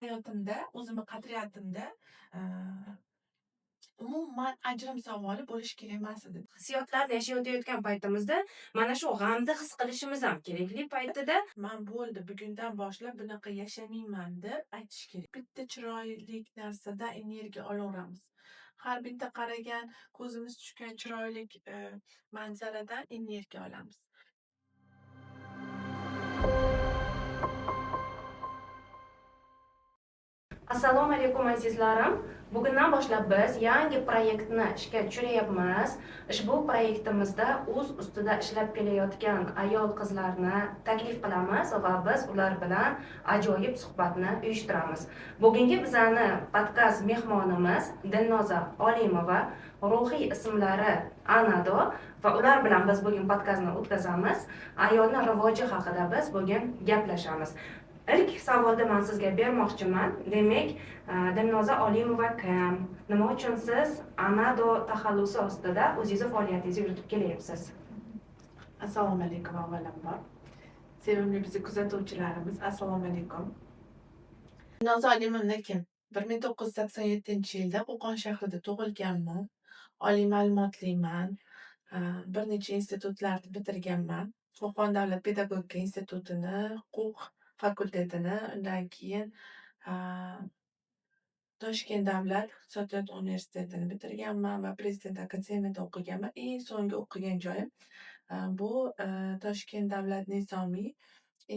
hayotimda, o'zimni qadriyatimda umuman ajrim savoli bo'lishi kerak emas edi. Hissiyotlarni yashayotgan paytimizda mana shu g'amni his qilishimiz ham kerakli paytida Man bo'ldi, bugundan boshlab bunaqa yashamayman deb aytish kerak. Bitta chiroyli narsadan energiya olaveramiz. Har bitta qaragan, ko'zimiz tushgan chiroyli manzaradan energiya olamiz. Assalomu alaykum azizlarim. Bugundan boshlab biz yangi proyektni ishga tushiryapmiz. Ushbu proyektimizda o'z ustida ishlab kelayotgan ayol-qizlarni taklif qilamiz va biz ular bilan ajoyib suhbatni uyushtiramiz. Bugungi bizani podkast mehmonimiz Dilnoza Olimova, ruhiy ismlari Anado va ular bilan biz bugun podkastni o'tkazamiz. Ayolning rivoji haqida biz bugun gaplashamiz. İlk savolda men sizga bermoqchiman. Demak, Dilnoza Olimova kim? Nima uchun siz Anado taxallusi ostida o'zingizni faoliyatingizni yuritib kelyapsiz? Assalomu alaykum avvalambor. Sevimli bizni kuzatuvchilarimiz, assalomu alaykum. Dilnoza Olimovna kim? 1987-yilda Qo'qon shahrida tug'ilganman. Oliy ma'lumotliman. Bir necha institutlarni bitirganman. Qo'qon davlat pedagogika institutini, huquq fakultetini, undan keyin Toshkent davlat iqtisodiyot universitetini bitirganman va Prezident akademiyada o'qiganman. Eng so'nggi o'qigan joyim bu Toshkent davlat nizomiy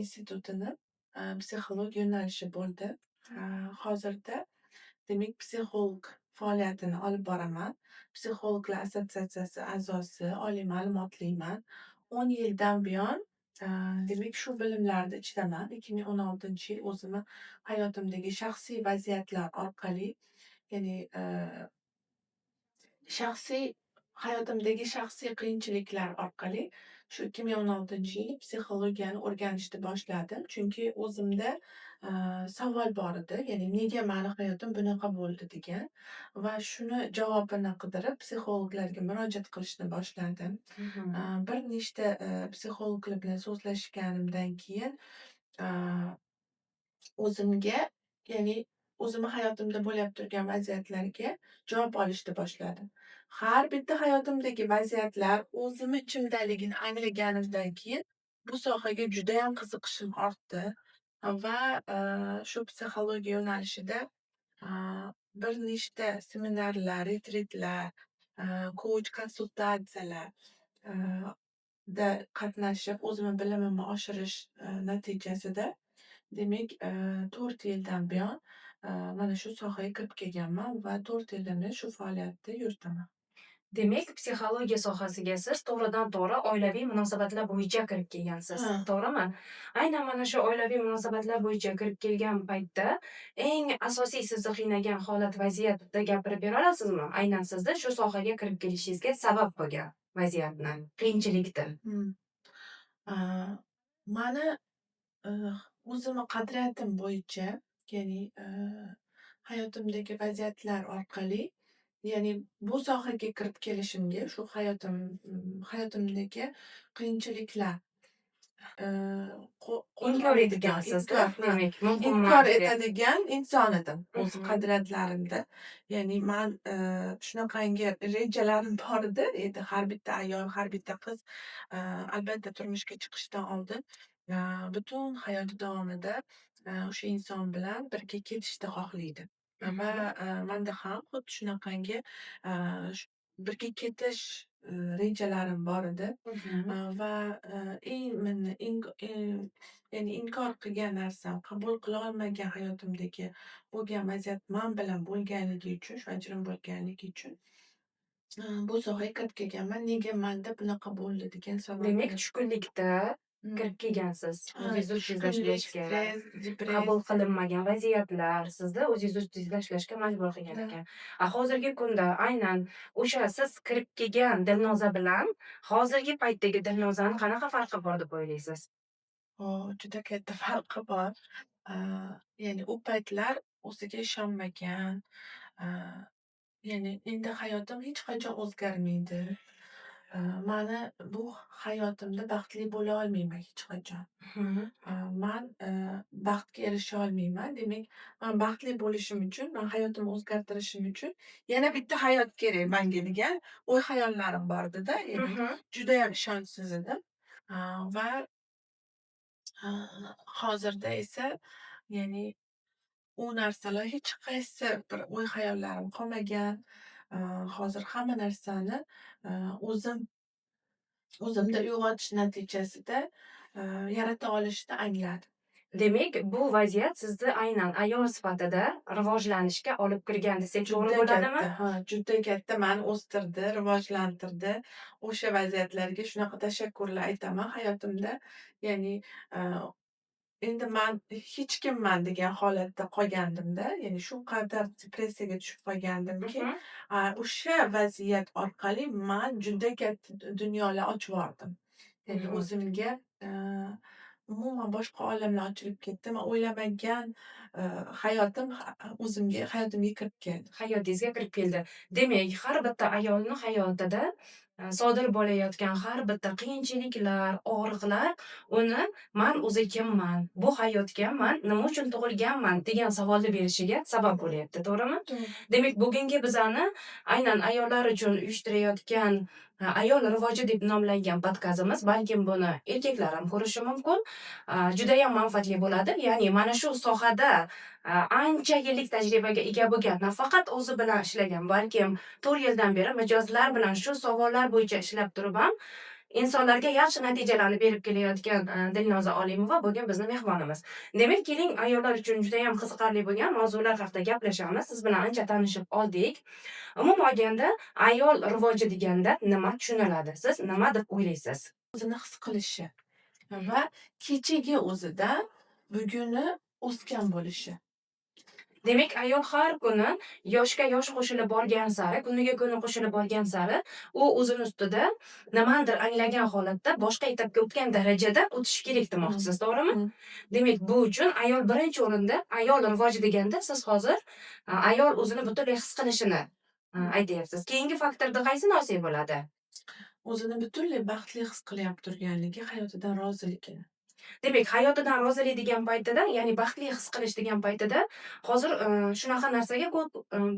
institutini psixologiya yo'nalishi bo'ldi. Hozirda demak psixolog faoliyatini olib boraman. Psixologlar assotsiatsiyasi a'zosi, oliy ma'lumotliman. 10 yildan buyon demak shu bilimlarni ichidaman. 2016-yil o'zimni hayotimdagi shaxsiy vaziyatlar orqali, ya'ni hayotimdagi shaxsiy qiyinchiliklar orqali shu 2016-yil psixologiyani o'rganishni boshladim. Chunki o'zimda savol bor edi, ya'ni nega mani hayotim bunaqa bo'ldi degan va shuni javobini qidirib psixologlarga murojaat qilishni boshladim. Bir nechta psixologlar bilan so'zlashganimdan keyin o'zimga, ya'ni o'zimni hayotimda bo'lib turgan vaziyatlarga javob olishni boshladim. Har bitta hayotimdagi vaziyatlar o'zimni ichimdaligini anglaganimdan keyin bu sohaga judayam qiziqishim ortdi va shu psixologiya yo'nalishida bir nechta seminarlar, retritlar, coach konsultatsiyalar da qatnashib o'zimni bilimimni oshirish natijasida demak 4 yildan buyon mana shu sohaga kirib kelganman va 4 yilini shu faoliyatda yuritaman. Demak, psixologiya sohasiga siz to'g'ridan-to'g'ri oilaviy munosabatlar bo'yicha kirib kelgansiz. Ha. To'g'rimi? Aynan mana shu oilaviy munosabatlar bo'yicha kirib kelgan paytda eng asosiy sizni qiynagan holat, vaziyatni gapirib bera olasizmi? Aynan sizni shu sohaga kirib kelishingizga sabab bo'lgan vaziyatni, qiyinchilikni. Mani o'zimni qadriyatim bo'yicha, ya'ni hayotimdagi vaziyatlar orqali, ya'ni bu sohaga kirib kelishimga shu hayotimdagi qiyinchiliklar Inkor etgansizda, demak, muhim inkor etadigan inson edim o'z qadriyatlarimda. Ya'ni man shunaqangi rejalarim bor edi. Har bitta ayol, har bitta qiz albatta turmushga chiqishdan oldin butun hayoti davomida o'sha inson bilan birga ketishni xohlaydi. Va manda ham xuddi shunaqangi birga ketish rejalarim bor edi. Va eng meni ya'ni inkor qilgan narsam, qabul qilolmagan hayotimdagi bo'lgan vaziyat man bilan bo'lganligi uchun, shu ajrim bo'lganligi uchun bu sohaga kirib kelganman. Nega manda bunaqa bo'ldi degan savol Demak, bilan. tushkunlikda kirib kelgansiz. O'zingizni ustingizda tushkunlik, ishlashga, stress, qabul depressiya. qilinmagan vaziyatlar sizni o'zingiz ustingizda ishlashga majbur qilgan ekan. Hozirgi kunda aynan o'sha siz kirib kelgan Dilnoza bilan hozirgi paytdagi Dilnozani qanaqa farqi bor deb o'ylaysiz? Juda katta farqi bor. Ya'ni u paytlar o'ziga ishonmagan, ya'ni endi hayotim hech qachon o'zgarmaydi. Mani bu hayotimda baxtli bo'la olmayman hech qachon. Mhm. Man, baxtga erisha olmayman. Demak, man baxtli bo'lishim uchun, man hayotimni o'zgartirishim uchun yana bitta hayot kerak manga degan o'y-hayollarim bor edida. Ya'ni Mhm. judayam ishonchsiz edim. Va hozirda esa ya'ni u narsalar hech qaysi bir o'y-hayollarim qolmagan. Hozir hamma narsani, o'zim o'zimda uyg'otish natijasida, yarata olishni angladim. Demak, bu vaziyat sizni aynan ayol sifatida rivojlanishga olib kirgan desak to'g'ri Juda bo'ladimi? katta, juda katta mani o'stirdi, rivojlantirdi. O'sha vaziyatlarga shunaqa tashakkurlar aytaman hayotimda. Ya'ni, endi man hech kimman degan holatda qolgandimda. Ya'ni shu qadar depressiyaga tushib qolgandimki, Mhm. o'sha vaziyat orqali man juda katta dunyolar ochvordim. Ya'ni Mhm. o'zimga, umuman boshqa olamlar ochilib ketdi. Man o'ylamagan, hayotimga kirib keldi. Hayotingizga kirib keldi. Demak, har bitta ayolni hayotida sodir bo'layotgan har bitta qiyinchiliklar, og'riqlar uni "Man o'zi kimman? Bu hayotga man nima uchun tug'ilganman?" degan savolni berishiga sabab bo'lyapti, to'g'rimi? To'g'ri. Demak, bugungi bizani aynan ayollar uchun uyushtirayotgan ayol rivoji deb nomlangan podkastimiz, balkim buni erkaklar ham ko'rishi mumkin, judayam manfaatli bo'ladi. Ya'ni mana shu sohada ancha yillik tajribaga ega bo'lgan, nafaqat o'zi bilan ishlagan, balkim 4 yildan beri mijozlar bilan shu savollar bo'yicha ishlab turib ham insonlarga yaxshi natijalarni berib kelayotgan Dilnoza Olimova bugun bizni mehmonimiz. Demak, keling ayollar uchun judayam qiziqarli bo'lgan mavzular haqida gaplashamiz. Siz bilan ancha tanishib oldik. Umuman olganda, ayol rivoji deganda nima tushuniladi? Siz nima deb o'ylaysiz? O'zini his qilishi va kechagi o'zidan buguni o'sgan bo'lishi. Demak, ayol har kuni yoshga yosh qo'shilib borgan sari, kuniga kun qo'shilib borgan sari, u o'zini ustida nimanidir anglagan holatda boshqa etapga o'tgan darajada o'tishi kerak Mh. demoqchisiz, to'g'rimi? Mh. Demak, bu uchun ayol birinchi o'rinda, ayol rivoji deganda siz hozir ayol o'zini butunlay his qilishini aytyapsiz. Keyingi faktorda qaysi nosey bo'ladi? O'zini butunlay baxtli his qilyapti turganligi, hayotidan roziligini. Demak, hayotidan rozilik degan paytida, ya'ni baxtli his qilish degan paytida hozir shunaqa narsaga ko'p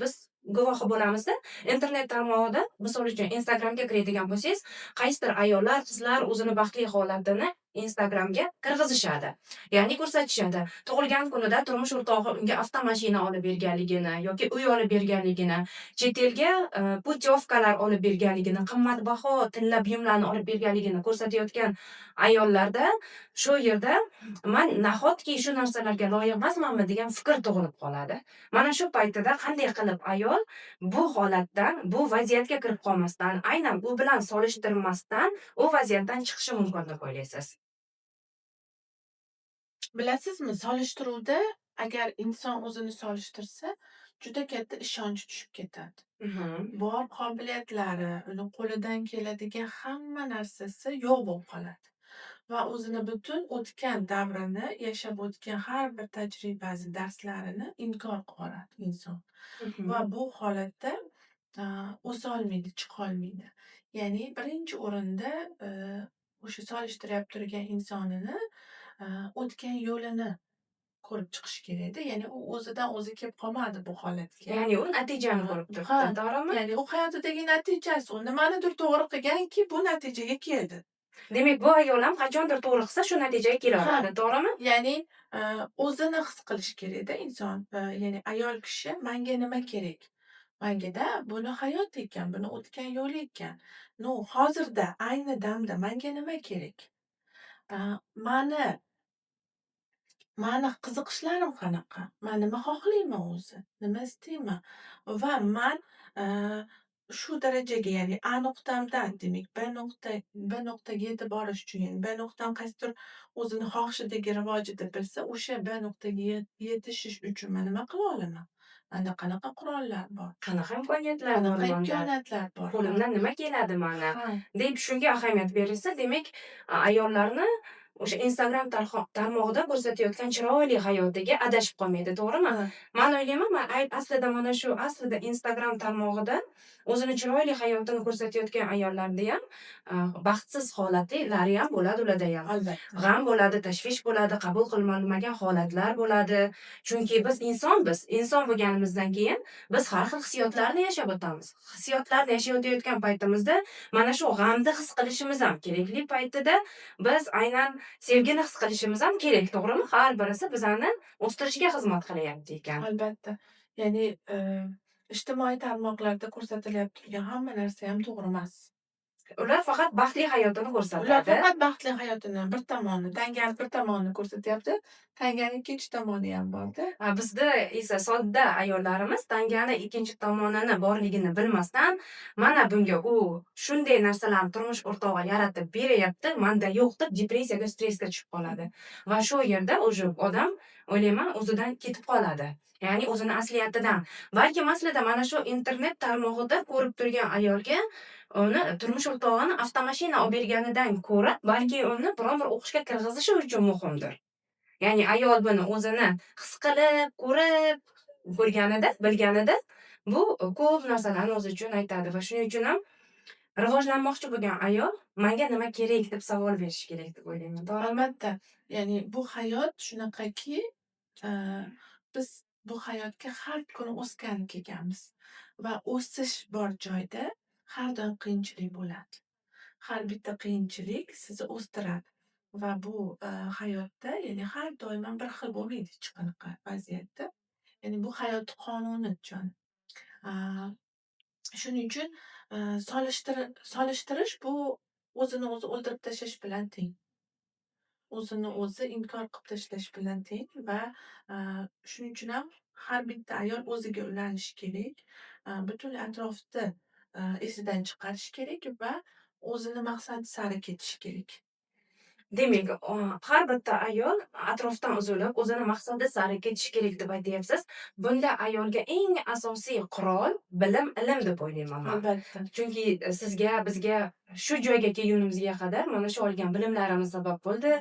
biz guvohi bo'lamizda. Internet tarmog'ida, misol uchun, Instagramga kiradigan bo'lsangiz, qaysidir ayollar, qizlar o'zini baxtli holatini Instagramga kirgizishadi. Ya'ni ko'rsatishadi. Tug'ilgan kunida turmush o'rtog'i unga avtomashina olib berganligini yoki uy olib berganligini, chet elga putyovkalar olib berganligini, qimmatbaho tilla buyumlarni olib berganligini ko'rsatayotgan ayollarda shu yerda man nahotki shu narsalarga loyiq emasmanmi degan fikr tug'ilib qoladi. Mana shu paytida qanday qilib ayol bu holatdan, bu vaziyatga kirib qolmasdan, aynan u bilan solishtirmasdan u vaziyatdan chiqishi mumkin deb o'ylaysiz? Bilasizmi, solishtiruvda agar inson o'zini solishtirsa, juda katta ishonch tushib ketadi. Mhm. Bor qobiliyatlari, uni qo'lidan keladigan hamma narsasi yo'q bo'lib qoladi. Va o'zini butun o'tgan davrini, yashab o'tgan har bir tajribasi, darslarini inkor qilib inson. Va Mhm. bu holatda, o'solmaydi, chiqolmaydi. Ya'ni birinchi o'rinda, o'sha solishtirib turgan insonini, o'tgan yo'lini ko'rib chiqish kerakda. Ya'ni u o'zidan o'zi kelib qolmadi bu holatga. Ya'ni u natijani ko'rib Ha, turibdi, to'g'rimi? ya'ni u hayotidagi natijasi, u nimanidir to'g'ri qilganki, bu natijaga keldi. Demak, bu ayol ham qachondir to'g'ri qilsa shu natijaga kela Ha, oladi, to'g'rimi? ya'ni, o'zini his qilish kerakda inson. Ya'ni ayol kishi "Manga nima kerak? Manga-da buni hayot ekan, buni o'tgan yo'li ekan. No, hozirda, ayni damda manga nima kerak? Mani Mani qiziqishlarim qanaqa? Man nima xohlayman o'zi? Nima istayman? Va man, shu darajaga, ya'ni A nuqtamdan, demak, B nuqtaga yetib borish uchun, ya'ni B nuqtam qaysidir o'zini xohishidagi rivojida bilsa, o'sha B nuqtaga yetishish uchun man nima qila olaman? Manda qanaqa qurollar bor? Qanaqa imkoniyatlar bor Qanaqa manda? imkoniyatlar bor? Ha, Qo'limdan nima keladi mani? ha. Deb shunga ahamiyat berilsa, demak, ayollarni o'sha Instagram tarmog'ida ko'rsatayotgan chiroyli hayotiga adashib qolmaydi, to'g'rimi? Ha, Man o'ylayman, aslida mana shu aslida Instagram tarmog'ida o'zini chiroyli hayotini ko'rsatayotgan ayollardayam, baxtsiz holatlari ham bo'ladi ulardayam. albatta. G'am bo'ladi, tashvish bo'ladi, qabul qilinolmagan holatlar bo'ladi. Chunki biz insonmiz. Inson bo'lganimizdan keyin biz har xil hissiyotlarni yashab o'tamiz. Hissiyotlarni yashayotgan paytimizda mana shu g'amni his qilishimiz ham kerakli paytida biz aynan sevgini his qilishimiz ham kerak, to'g'rimi? Har birisi bizani o'stirishga xizmat qilyapti ekan. Albatta. Ya'ni, ijtimoiy tarmoqlarda ko'rsatilayib turgan hamma narsa ham to'g'ri emas. Ular faqat baxtli hayotini Ular ko'rsatadi. faqat baxtli hayotini bir tomoni, tangani bir tomonini ko'rsatyapti. Tangani ikkinchi tomoni ham borda. Bizda esa sodda ayollarimiz tangani ikkinchi tomonini borligini bilmasdan, mana bunga u shunday narsalarni turmush o'rtog'i yaratib beryapti, manda yo'q deb depressiyaga, stressga tushib qoladi. Va shu yerda уже odam o'ylayman o'zidan ketib qoladi. Ya'ni o'zini asliyatidan. Balkim aslida mana shu internet tarmog'ida ko'rib turgan ayolga uni turmush o'rtog'ini avtomashina olib berganidan ko'ra, balki uni biron bir o'qishga kirg'izishi uchun muhimdir. Ya'ni ayol buni o'zini his qilib, ko'rib, ko'rganida, bilganida bu ko'p narsalarni o'zi uchun aytadi va shuning uchun ham rivojlanmoqchi bo'lgan ayol "Menga nima kerak?" deb savol berishi kerak deb o'ylayman. To'g'rimi? Albatta. Ya'ni bu hayot shunaqaki, biz bu hayotga har kuni o'sgan kelganmiz va o'sish bor joyda har doim qiyinchilik bo'ladi. Har bitta qiyinchilik sizni o'stiradi va bu, hayotda, ya'ni har doim ham bir xil bo'lmaydi hech qanaqa vaziyatda. Ya'ni bu hayot qonuni jon. Aaa, shuning uchun, solishtirish bu o'zini o'zi o'ldirib tashlash bilan teng. O'zini o'zi inkor qilib tashlash bilan teng va, shuning uchun ham har bitta ayol o'ziga ulanishi kerak. Butunlay atrofni, esidan chiqarishi kerak va o'zini maqsadi sari ketishi kerak. Demak, har bitta ayol atrofdan uzilib, o'zini maqsadi sari ketishi kerak deb aytyapsiz. Bunda ayolga eng asosiy qurol bilim, ilm deb o'ylayman man. Albatta. Chunki sizga, bizga shu joyga kelgunimizga qadar mana shu olgan bilimlarimiz sabab bo'ldi.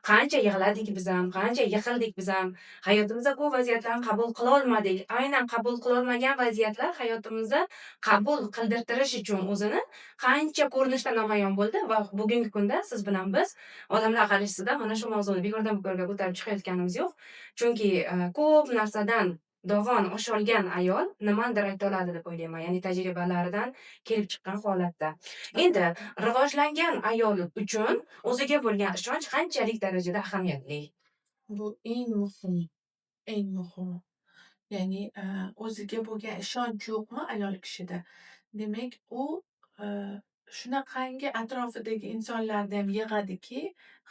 Qancha yig'ladik biz ham, qancha yiqildik biz ham. Hayotimizda ko'p vaziyatlarni qabul qilolmadik. Aynan qabul qilolmagan vaziyatlar hayotimizda qabul qildirtirish uchun o'zini qancha ko'rinishda namoyon bo'ldi va bugungi kunda siz bilan biz odamlar qarashishida mana shu mavzuni bekordan bekorga ko'tarib chiqayotganimiz yo'q. Chunki, ko'p narsadan dovon osholgan ayol nimanidir ayta oladi deb o'ylayman. Ya'ni tajribalaridan kelib chiqqan holatda. Endi rivojlangan ayol uchun o'ziga bo'lgan ishonch qanchalik darajada ahamiyatli? Bu eng muhimi, eng muhimi. Ya'ni, o'ziga bo'lgan ishonch yo'qmi ayol kishida, demak u, shunaqangi atrofidagi insonlarni ham yig'adiki,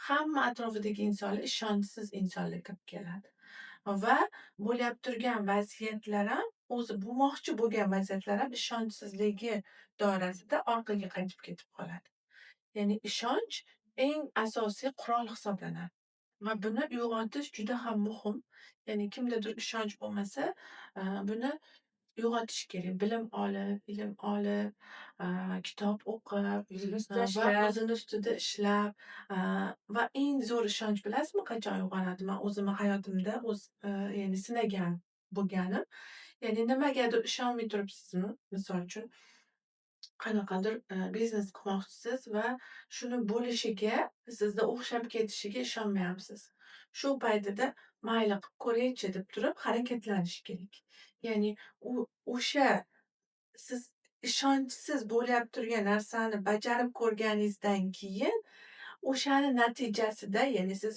hamma atrofidagi insonlar ishonchsiz insonlar kirib keladi. Va bo'lib turgan vaziyatlar ham, o'zi bo'lmoqchi bo'lgan vaziyatlar ham ishonchsizligi doirasida orqaga qaytib ketib qoladi. Ya'ni ishonch eng asosiy qurol hisoblanadi. Va buni uyg'otish juda ham muhim. Ya'ni kimdadir ishonch bo'lmasa, buni uyg'otish kerak. Bilim olib, ilm olib, kitob o'qib, O'zini ustida va ishlab. o'zini ustida ishlab, va eng zo'r ishonch bilasizmi qachon uyg'onadi? Man o'zimni hayotimda ya'ni sinagan bo'lganim. Ya'ni nimagadir ishonmay turibsizmi? Misol uchun qanaqadir, biznes qilmoqchisiz va shuni bo'lishiga, sizda o'xshab ketishiga ishonmayapsiz. Shu paytida mayli qilib ko'raychi deb turib harakatlanish kerak. Ya'ni o'sha siz ishonchsiz bo'lib turgan narsani bajarib ko'rganingizdan keyin o'shani natijasida, ya'ni siz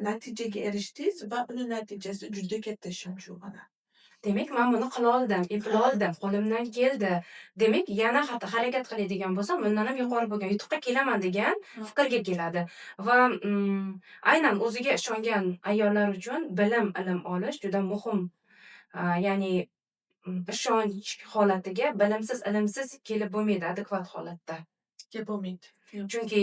natijaga erishdingiz va uni natijasida juda katta ishonch uyg'onadi. Demak, men buni qila oldim, eplay oldim, qo'limdan keldi. Demak, yana harakat qiladigan bo'lsam, bundan ham yuqori bo'lgan yutuqqa kelaman degan fikrga keladi. Va, aynan o'ziga ishongan ayollar uchun bilim, ilm olish juda muhim. Ya'ni, ishonch holatiga bilimsiz, ilmsiz kelib bo'lmaydi adekvat holatda. Gap bo'lmaydi. Yo'q. Chunki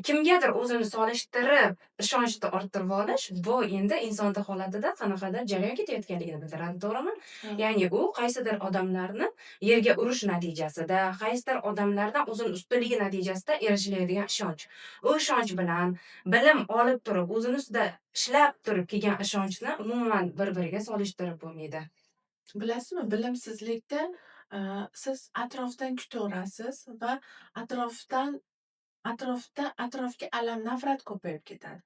kimgadir o'zini solishtirib, ishonchni orttirib olish, bu endi insonda holatida qanaqadir jarayon ketayotganligini bildiradi, to'g'rimi? Ha. Ya'ni u qaysidir odamlarni yerga urish natijasida, qaysidir odamlardan o'zini ustunligi natijasida erishiladigan ishonch. U ishonch bilan bilim olib turib, o'zini ustida ishlab turib kelgan ishonchni umuman bir-biriga solishtirib bo'lmaydi. Bilasizmi, bilimsizlikda, siz atrofdan kutaverasiz va atrofdan atrofga alam, nafrat ko'payib ketadi.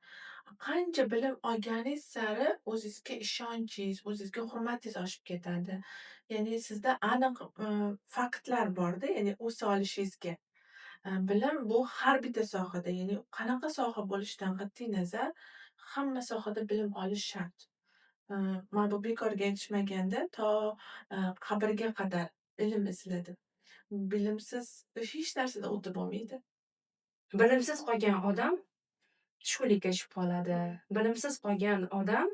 Qancha bilim olganingiz sari o'zingizga ishonchingiz, o'zingizga hurmatingiz oshib ketadi. Ya'ni sizda aniq, faktlar borda, ya'ni o'sa olishingizga. Bilim bu har bitta sohada, ya'ni qanaqa soha bo'lishidan qat'iy nazar, hamma sohada bilim olish shart. Man bu bekorga aytishmaganda, to, qabrga qadar ilm izladim. Bilimsiz hech narsada o'tib bo'lmaydi. Bilimsiz qolgan odam tushkunlikka tushib qoladi. Bilimsiz qolgan odam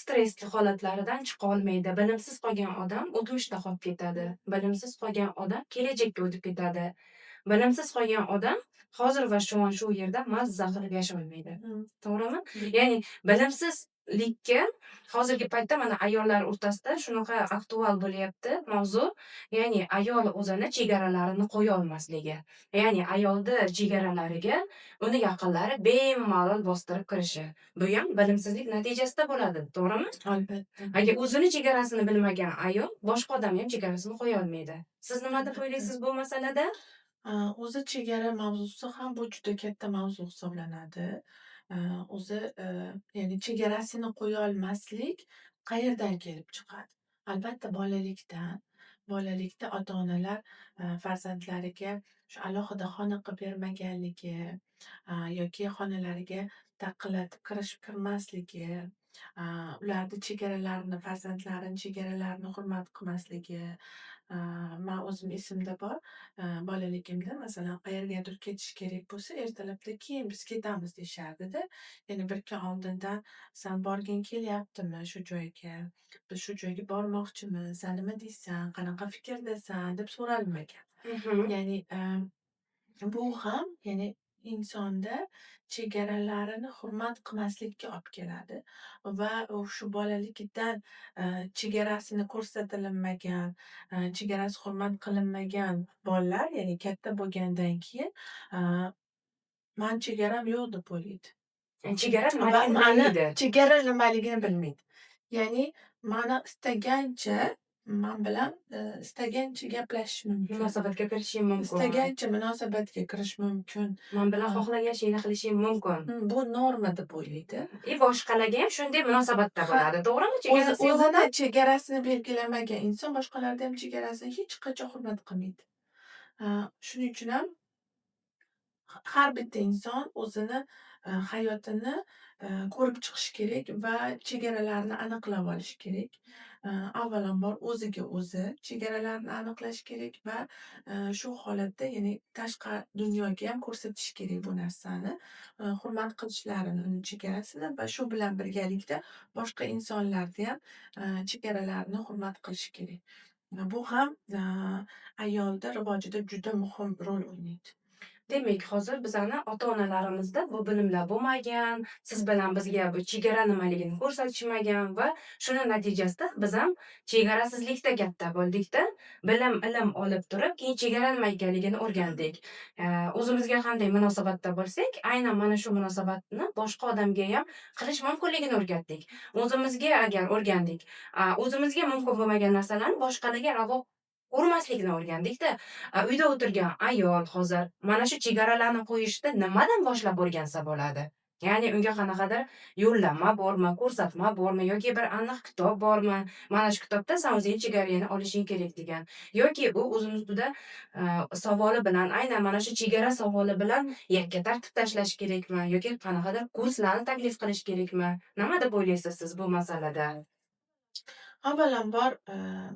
stresli holatlaridan chiqolmaydi. Bilimsiz qolgan odam o'tmishda qolib ketadi. Bilimsiz qolgan odam kelajakka o'tib ketadi. Bilimsiz qolgan odam hozir va shu yerda mazza qilib yasholmaydi. Mh. To'g'rimi? Mh. Ya'ni bilimsizlikka hozirgi paytda mana ayollar o'rtasida shunaqa aktual bo'lyapti mavzu. Ya'ni ayol o'zini chegaralarini qo'yolmasligi. Ya'ni ayolni chegaralariga uni yaqinlari bemalol bostirib kirishi. Bu ham bilimsizlik natijasida bo'ladi, to'g'rimi? Albatta. Agar o'zini chegarasini bilmagan ayol boshqa odamga ham chegarasini qo'yolmaydi. Siz nima deb o'ylaysiz bu masalada? O'zi chegara mavzusi ham bu juda katta mavzu hisoblanadi. O'zi, ya'ni chegarasini qo'yolmaslik qayerdan kelib chiqadi? Albatta bolalikdan. Bolalikda ota-onalar, farzandlariga shu alohida xona qilib bermaganligi, yoki xonalariga taqillatib kirmasligi, ularni chegaralarini, farzandlarini chegaralarini hurmat qilmasligi. Man o'zim esimda bor. Bolaligimda masalan qayergadir ketish kerak bo'lsa, ertalabda "Keyin biz ketamiz" deyishardi-da. Ya'ni bir kun oldindan "San borging kelyaptimi shu joyga? Biz shu joyga bormoqchimiz. San nima deysan? Qanaqa fikrdasan?" deb so'ralmagan. Mhm. Ya'ni, bu ham, ya'ni insonda chegaralarini hurmat qilmaslikka olib keladi va u shu bolaligidan, chegarasini ko'rsatilinmagan, chegarasi hurmat qilinmagan bolalar, ya'ni katta bo'lgandan keyin, aaa, "Mani chegaram yo'q" deb o'ylaydi. Chegara Va nimaligini mani bilmaydi. chegara nimaligini bilmaydi. Ya'ni mani istagancha man bilan, istagancha gaplashish mumkin. Munosabatga kirishim mumkin. Istagancha munosabatga kirish mumkin. Men bilan Ha. xohlagan ishingni qilishing mumkin. Bu norma deb o'ylaydi. Boshqalarga ham shunday munosabatda Ha. bo'ladi, to'g'rimi? O'zi Chegarasi yo'q o'zini odam. chegarasini belgilamagan inson boshqalarni ham chegarasini hech qachon hurmat qilmaydi. Shuning uchun ham har bitta inson o'zini, hayotini, ko'rib chiqishi kerak va chegaralarini aniqlab olishi kerak. Avvalambor o'ziga o'zi chegaralarni aniqlash kerak va, shu holatda ya'ni tashqi dunyoga ham ko'rsatish kerak bu narsani. Hurmat qilishlarini, uni chegarasini va shu bilan birgalikda boshqa insonlarni ham, chegaralarini hurmat qilish kerak. Bu ham, ayolda rivojida juda muhim rol o'ynaydi. Demak, hozir bizani ota-onalarimizda bu bilimlar bo'lmagan, siz bilan bizga bu chegara nimaligini ko'rsatishmagan va shuni natijasida biz ham chegarasizlikda katta bo'ldikda, bilim, ilm olib turib, keyin chegara nima ekanligini o'rgandik. O'zimizga qanday munosabatda bo'lsak, aynan mana shu munosabatni boshqa odamga ham qilish mumkinligini o'rgatdik. O'zimizga agar o'rgandik, o'zimizga mumkin bo'lmagan narsalarni boshqalarga ravo ko'rmaslikni o'rgandikda. Uyda o'tirgan ayol hozir mana shu chegaralarni qo'yishda nimadan boshlab o'rgansa bo'ladi? Ya'ni unga qanaqadir yo'llanma bormi, ko'rsatma bormi yoki bir aniq kitob bormi? Mana shu kitobda san o'zingni chegarangni olishing kerak degan. Yoki u o'zini ustida savoli bilan, aynan mana shu chegara savoli bilan yakka tartib tashlash kerakmi? Yoki qanaqadir kurslarni taklif qilish kerakmi? Nima deb o'ylaysiz siz bu masalada? Avvalambor,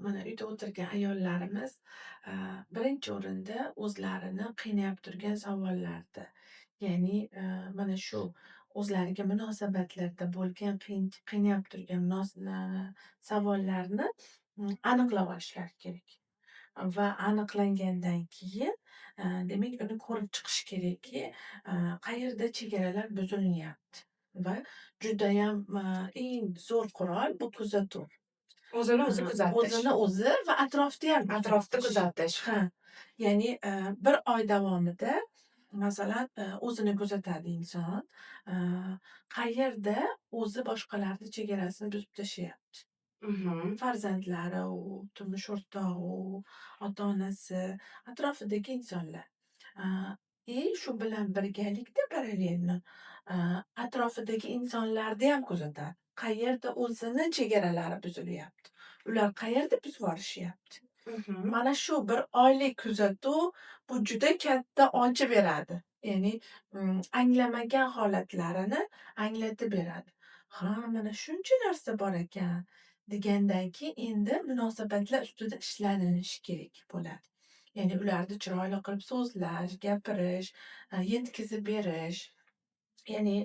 mana uyda o'tirgan ayollarimiz, birinchi o'rinda o'zlarini qiynab turgan savollarni, ya'ni, mana shu o'zlariga munosabatlarda bo'lgan qiynab turgan savollarni, aniqlab olishlari kerak. va aniqlangandan keyin, demak, uni ko'rib chiqish kerakki, qayerda chegaralar buzilyapti va judayam, eng zo'r qurol bu kuzatuv. O'zini o'zi kuzatish. O'zini o'zi va atrofniyam Atrofni kuzatish. kuzatish. Ha, ya'ni, bir oy davomida masalan, o'zini kuzatadi inson. Qayerda o'zi boshqalarni chegarasini buzib tashlayapti. Farzandlari u, turmush o'rtog'i u, ota-onasi, atrofidagi insonlar. Shu bilan birgalikda parallelni, atrofidagi insonlarniyam kuzatadi. Qayerda o'zini chegaralari buzilyapti. Ular qayerda buzvorishyapti. Mana shu bir oylik kuzatuv bu juda katta ochib beradi. Ya'ni, anglamagan holatlarini anglatib beradi. Ha, mana shuncha narsa bor ekan, degandan keyin endi munosabatlar ustida ishlanilishi kerak bo'ladi. Ya'ni ularni chiroyli qilib so'zlash, gapirish, yetkazib berish. Ya'ni,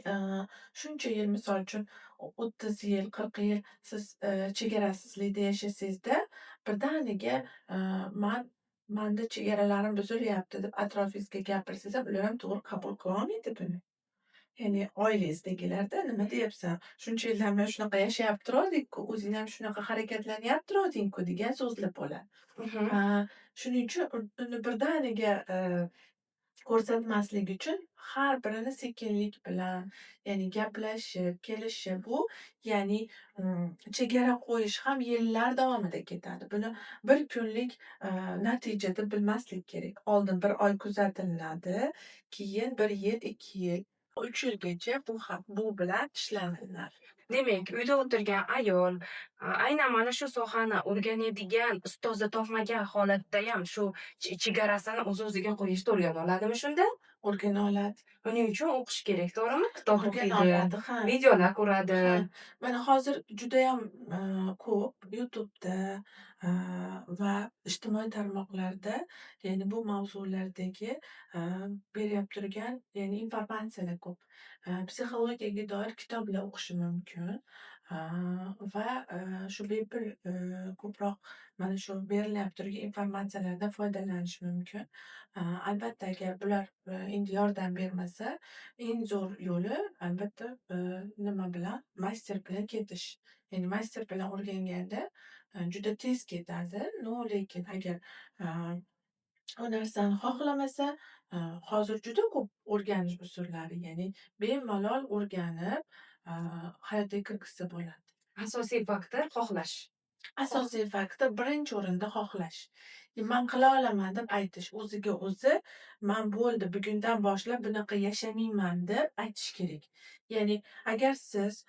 shuncha yil misol uchun 30 yil, 40 yil siz, chegarasizlikda yashasangizda birdaniga, manda chegaralarim buzilyapti deb atrofingizga gapirsangiz ham ular ham to'g'ri qabul qilolmaydi buni. Ya'ni oilangizdagilarda "Nima deyapsan? Shuncha yildan buyon shunaqa yashayab turuvdik-ku, o'zing ham shunaqa harakatlanyap turuvding-ku" degan so'zlar bo'ladi. Shuning uchun uni birdaniga, ko'rsatmaslik uchun har birini sekinlik bilan, ya'ni gaplashib, kelishib, bu ya'ni, chegara qo'yish ham yillar davomida ketadi. Buni bir kunlik, natija deb bilmaslik kerak. Oldin bir oy kuzatilinadi, keyin 1 yil, 2 yil, 3 yilgacha bu bilan ishlaniladi. Demak, uyda o'tirgan ayol, aynan mana shu sohani o'rganadigan ustozni topmagan holatdayam shu chegarasini o'z-o'ziga qo'yishni o'rgana oladimi shunda? O'rgana oladi. Buning uchun o'qish kerak, to'g'rimi? Kitob O'rgana o'qiydi, oladi, ha. videolar ko'radi. Ha, mana hozir judayam, ko'p YouTube'da, va ijtimoiy tarmoqlarda, ya'ni bu mavzulardagi, berib turgan, ya'ni informatsiyalar ko'p. Psixologiyaga doir kitoblar o'qishi mumkin, va, shu bepul, ko'proq mana shu berilyap turgan informatsiyalardan foydalanish mumkin. Albatta, agar bular, endi yordam bermasa, eng zo'r yo'li albatta, nima bilan? Master bilan ketish. Ya'ni master bilan o'rganganda, juda tez ketadi. Lekin agar, u narsani xohlamasa, hozir juda ko'p o'rganish usullari, ya'ni bemalol o'rganib, hayotiga kirgizsa bo'ladi. Asosiy faktor xohlash. Asosiy faktor birinchi o'rinda xohlash. Man qila olaman deb aytish. O'ziga o'zi man bo'ldi, bugundan boshlab bunaqa yashamayman deb aytish kerak. Ya'ni agar siz,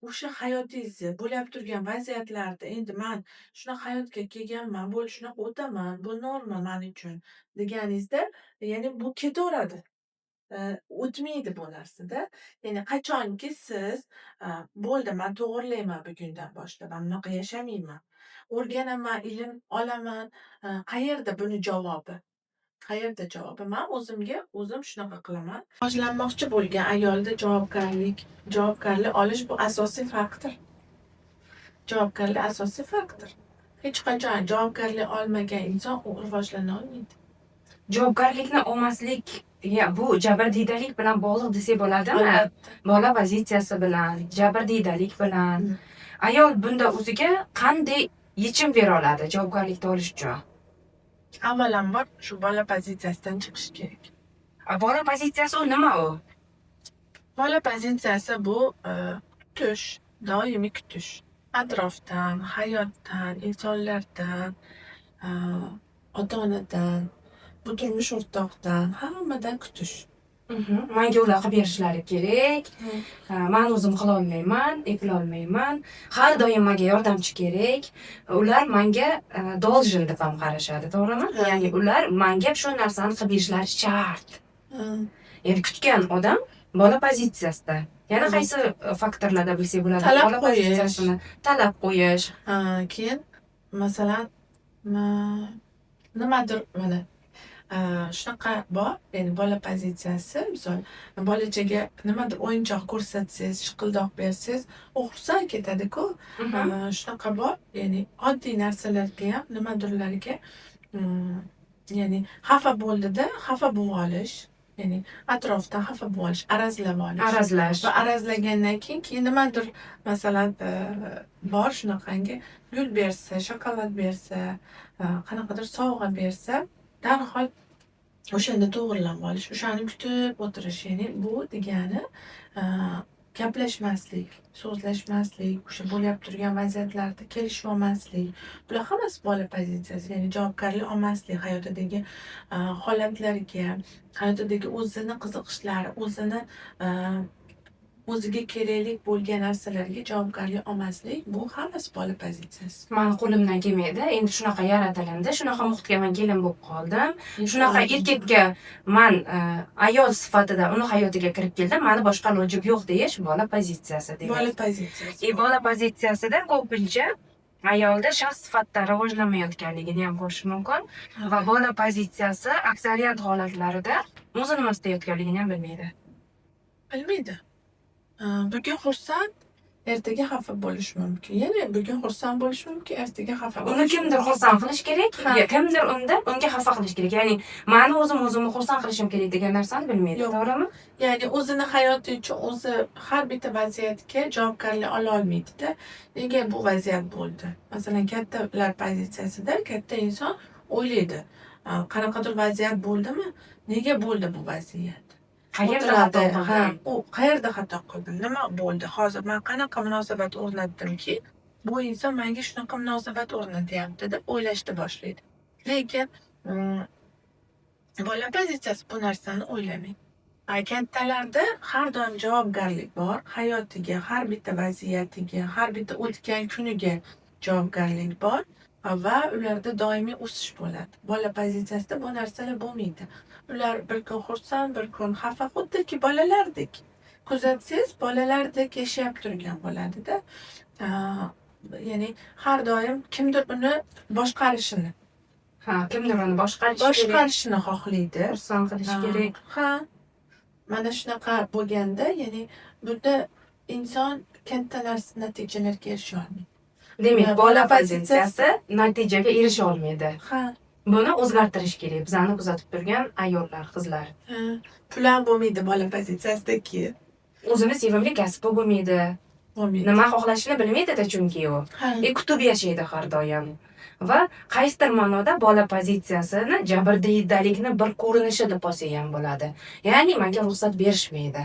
o'sha hayotingizni bo'lib turgan vaziyatlarda endi man shunaqa hayotga kelganman, bo'ldi shunaqa o'taman, bu norma man uchun deganingizda, ya'ni bu ketaveradi. O'tmaydi bu narsada. Ya'ni qachonki siz, bo'ldi man to'g'irlayman bugundan boshlab, man bunaqa yashamayman, o'rganaman, ilm olaman, qayerda buni javobi? Qayerda javobi? Man o'zimga o'zim shunaqa qilaman. Rivojlanmoqchi bo'lgan ayolda javobgarlik olish bu asosiy faktor. Javobgarlik asosiy faktor. Hech qachon javobgarlik olmagan inson u rivojlana olmaydi. Javobgarlikni olmaslik, bu jabrdiydalik bilan bog'liq desak bo'ladimi? Bola pozitsiyasi bilan, jabrdiydalik bilan. Ayol bunda o'ziga qanday yechim bera oladi javobgarlikni olish uchun? Avvalambor shu bola pozitsiyasidan chiqish kerak. Bola pozitsiyasi u nima u? Bola pozitsiyasi bu, kutish, doimiy kutish. Atrofdan, hayotdan, insonlardan, ota-onadan, bu turmush o'rtoqdan, hammadan kutish. Menga ular qilib berishlari kerak. Men o'zim qila olmayman, eplolmayman. Har doim menga yordamchi kerak. Ular menga должен deb ham qarashadi, to'g'rimi? Ya'ni ular menga shu narsani qilib berishlari shart. Ya'ni kutgan odam bola pozitsiyasida. Yana qaysi faktorlarda bilsak bo'ladi? Talab Bola qo'yish. pozitsiyasini talab qo'yish. Keyin masalan, nimadir mana shunaqa bor. Ya'ni bola pozitsiyasi, misol bolachaga nimadir o'yinchoq ko'rsatsangiz, shiqildoq bersangiz, u xursand ketadi-ku. Shunaqa bor. Ya'ni oddiy narsalarga ham nimadirlarga ya'ni xafa bo'ldida xafa bo'lvolish, ya'ni atrofdan xafa bo'lvolish, arazlab olish Arazlash. va arazlagandan keyin nimadir masalan bor shunaqangi gul bersa, shokolad bersa, qanaqadir sovg'a bersa, darhol o'shanda to'g'rilab olish, o'shani kutib o'tirish. Ya'ni bu degani gaplashmaslik, so'zlashmaslik, o'sha bo'lib turgan vaziyatlarda kelishvolmaslik. Bular hammasi bola pozitsiyasi. Ya'ni javobgarlik olmaslik hayotidagi holatlarga, hayotidagi o'zini qiziqishlari, o'zini o'ziga kerakli bo'lgan narsalarga javobgarlik olmaslik, bu hammasi bola pozitsiyasi. Mani qo'limdan kelmaydi. Endi shunaqa yaratilindi. Shunaqa muhitga men kelin bo'lib qoldim. Shunaqa erkakga man ayol sifatida uni hayotiga kirib keldim. Mani boshqa ilojim yo'q deyish bola pozitsiyasi degan. Bola pozitsiyasi. Bola pozitsiyasida ko'pincha ayolda shaxs sifatida rivojlanmayotganligini ham ko'rish mumkin va bola pozitsiyasi aksariyat holatlarida o'zi nima istayotganligini ham bilmaydi. Bilmaydi. Bugun xursand, ertaga xafa bo'lishi mumkin. Yana bugun xursand bo'lishi mumkin, ertaga xafa Uni bo'lishi kimdir xursand qilish kerak, kimdir unga xafa qilish kerak. Ya'ni mani o'zimni xursand qilishim kerak degan narsani bilmaydi. Yo'q. To'g'rimi? Ya'ni o'zini hayoti uchun o'zi har bitta vaziyatga javobgarlik ola olmaydida. Nega bu vaziyat bo'ldi? Masalan, kattalar pozitsiyasida katta inson o'ylaydi. Qanaqadir vaziyat bo'ldimi? Nega bo'ldi bu vaziyat? Qayerda xato qildim? U qayerda xato qildim? Nima bo'ldi? Hozir men qanaqa munosabat o'rnatdimki, bu inson menga shunaqa munosabat o'rnatyapti deb o'ylashni boshlaydi. Lekin bola pozitsiyasi bu narsani o'ylamaydi. Kattalarda har doim javobgarlik bor. Hayotiga, har bitta vaziyatiga, har bitta o'tgan kuniga javobgarlik bor va ularda doimiy o'sish bo'ladi. Bola pozitsiyasida bu narsalar bo'lmaydi. Ular bir kun xursand, bir kun xafa, xuddiki bolalardek. Kuzatsangiz, bolalardek yashab turgan bo'ladida. Ya'ni har doim kimdir uni boshqarishini, Kimdir uni boshqarishini xohlaydi. xursand qilish kerak. Mana shunaqa bo'lganda, ya'ni bunda inson katta natijalarga erisha olmaydi. Demak, bola pozitsiyasi natijaga erisha olmaydi. Ha, Buni o'zgartirish kerak. Bizani kuzatib turgan ayollar, qizlar. pul ham bo'lmaydi bola pozitsiyasidagi. O'zini sevimli kasbi bo'lmaydi. Bo'lmaydi. Nima xohlashini bilmaydi-da chunki u. Kutib yashaydi har doim. Va qaysidir ma'noda bola pozitsiyasini jabrdiydalikni bir ko'rinishi deb olsak ham bo'ladi. Ya'ni menga ruxsat berishmaydi.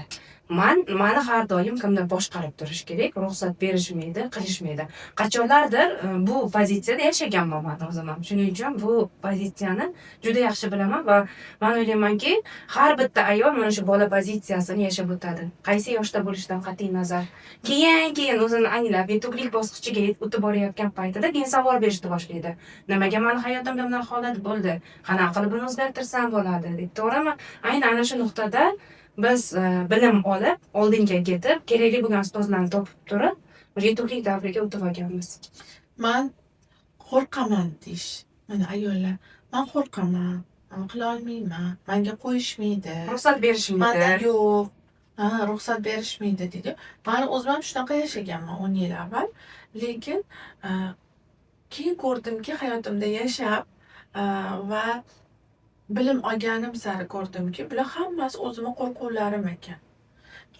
Mani har doim kimdir boshqarib turish kerak, ruxsat berishmaydi, qilishmaydi. Qachonlardir bu pozitsiyada yashaganman men o'zim ham. Shuning uchun bu pozitsiyani juda yaxshi bilaman va men o'ylaymanki, har bitta ayol mana shu bola pozitsiyasini yashab o'tadi. Qaysi yoshda bo'lishidan qat'iy nazar. Keyin o'zini anglab, yetuklik bosqichiga o'tib borayotgan paytida keyin savol berishni boshlaydi. Nimaga meni hayotimda bunday holat bo'ldi? Qanaqa qilib buni o'zgartirsam bo'ladi deb. To'g'rimi? Aynan ana shu nuqtada biz bilim olib, oldinga ketib, kerakli bo'lgan ustozlarni topib turib, yetuklik davriga o'tib olganmiz. Men qo'rqaman deyish. Mana ayollar, men qo'rqaman, men qila olmayman, menga qo'yishmaydi. Ruxsat berishmaydi. Manda yo'q. Ruxsat berishmaydi deydi. Men o'zim ham shunaqa yashaganman 10 yil avval. Lekin keyin ko'rdimki, hayotimda yashab va bilim olganim sari ko'rdimki, bular hammasi o'zimning qo'rquvlarim ekan.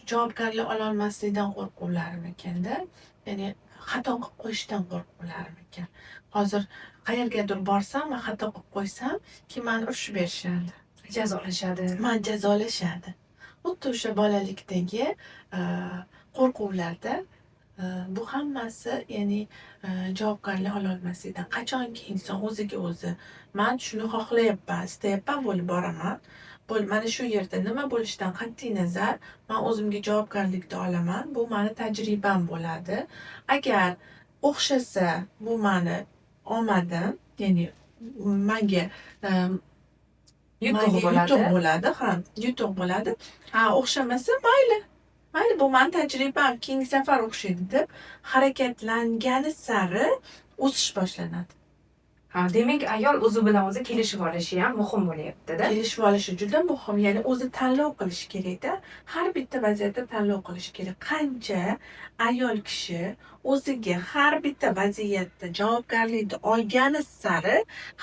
Javobgarlik ola olmaslikdan qo'rquvlarim ekanda, ya'ni xato qilib qo'yishdan qo'rquvlarim ekan. Hozir qayergadir borsam va xato qilib qo'ysam, keyin meni urishib berishadi, Jazolashadi. meni jazolashadi. Xuddi o'sha bolalikdagi qo'rquvlarda bu hammasi, ya'ni javobgarlik ola olmaslikdan. Qachonki inson o'ziga o'zi men shuni xohlayapman, istayapman, bo'lib boraman. Mana shu yerda nima bo'lishidan qat'iy nazar men o'zimga javobgarlikni olaman. Bu meni tajribam bo'ladi. Agar o'xshasa, bu meni omadim, ya'ni menga Yutuq bo'ladi. Yutuq bo'ladi. O'xshamasa mayli. Mayli, bu meni tajribam, keyingi safar o'xshaydi deb harakatlangani sari o'sish boshlanadi. Ha, demak ayol o'zi bilan o'zi kelishib olishi ham muhim bo'lyapti-da. Kelishib olishi juda muhim. Ya'ni o'zi tanlov qilishi kerak-da. Har bitta vaziyatda tanlov qilishi kerak. Qancha ayol kishi o'ziga har bitta vaziyatda javobgarlikni olgani sari